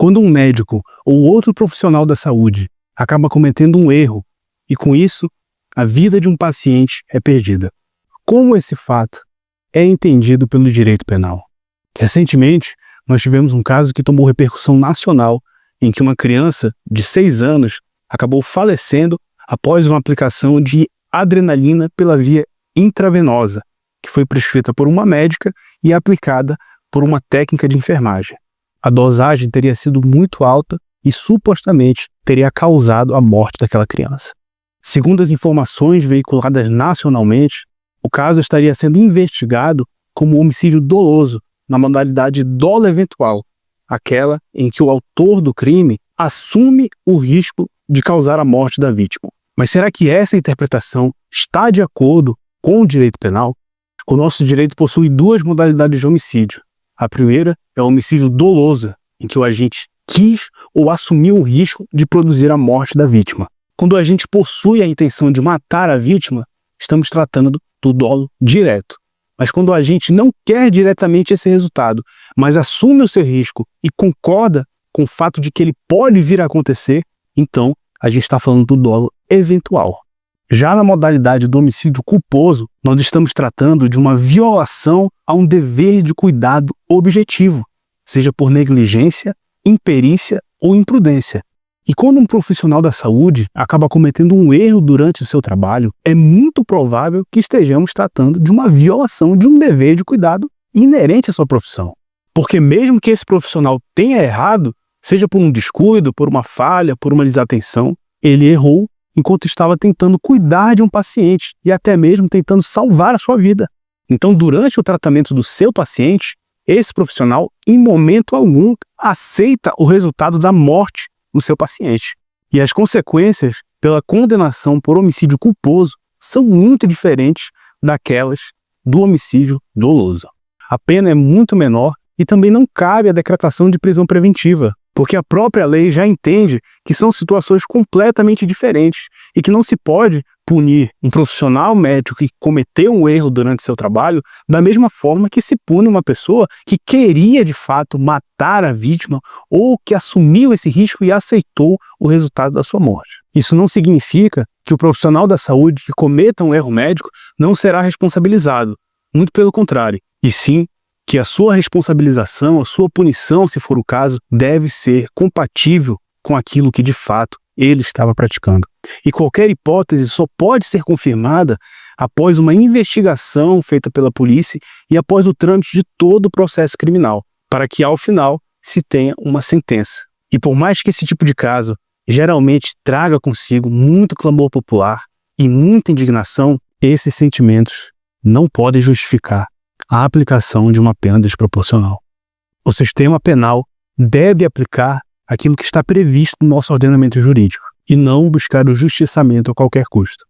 Quando um médico ou outro profissional da saúde acaba cometendo um erro e, com isso, a vida de um paciente é perdida. Como esse fato é entendido pelo direito penal? Recentemente, nós tivemos um caso que tomou repercussão nacional, em que uma criança de 6 anos acabou falecendo após uma aplicação de adrenalina pela via intravenosa, que foi prescrita por uma médica e aplicada por uma técnica de enfermagem. A dosagem teria sido muito alta e supostamente teria causado a morte daquela criança. Segundo as informações veiculadas nacionalmente, o caso estaria sendo investigado como homicídio doloso na modalidade dolo eventual, aquela em que o autor do crime assume o risco de causar a morte da vítima. Mas será que essa interpretação está de acordo com o direito penal? O nosso direito possui 2 modalidades de homicídio. A primeira é o homicídio doloso, em que o agente quis ou assumiu o risco de produzir a morte da vítima. Quando o agente possui a intenção de matar a vítima, estamos tratando do dolo direto. Mas quando o agente não quer diretamente esse resultado, mas assume o seu risco e concorda com o fato de que ele pode vir a acontecer, então a gente está falando do dolo eventual. Já na modalidade do homicídio culposo, nós estamos tratando de uma violação a um dever de cuidado objetivo, seja por negligência, imperícia ou imprudência. E quando um profissional da saúde acaba cometendo um erro durante o seu trabalho, é muito provável que estejamos tratando de uma violação de um dever de cuidado inerente à sua profissão. Porque mesmo que esse profissional tenha errado, seja por um descuido, por uma falha, por uma desatenção, ele errou enquanto estava tentando cuidar de um paciente e até mesmo tentando salvar a sua vida. Então, durante o tratamento do seu paciente, esse profissional, em momento algum, aceita o resultado da morte do seu paciente. E as consequências pela condenação por homicídio culposo são muito diferentes daquelas do homicídio doloso. A pena é muito menor e também não cabe a decretação de prisão preventiva, porque a própria lei já entende que são situações completamente diferentes e que não se pode punir um profissional médico que cometeu um erro durante seu trabalho da mesma forma que se pune uma pessoa que queria de fato matar a vítima ou que assumiu esse risco e aceitou o resultado da sua morte. Isso não significa que o profissional da saúde que cometa um erro médico não será responsabilizado, muito pelo contrário, e sim que a sua responsabilização, a sua punição, se for o caso, deve ser compatível com aquilo que de fato ele estava praticando. E qualquer hipótese só pode ser confirmada após uma investigação feita pela polícia e após o trâmite de todo o processo criminal, para que ao final se tenha uma sentença. E por mais que esse tipo de caso geralmente traga consigo muito clamor popular e muita indignação, esses sentimentos não podem justificar a aplicação de uma pena desproporcional. O sistema penal deve aplicar aquilo que está previsto no nosso ordenamento jurídico e não buscar o justiçamento a qualquer custo.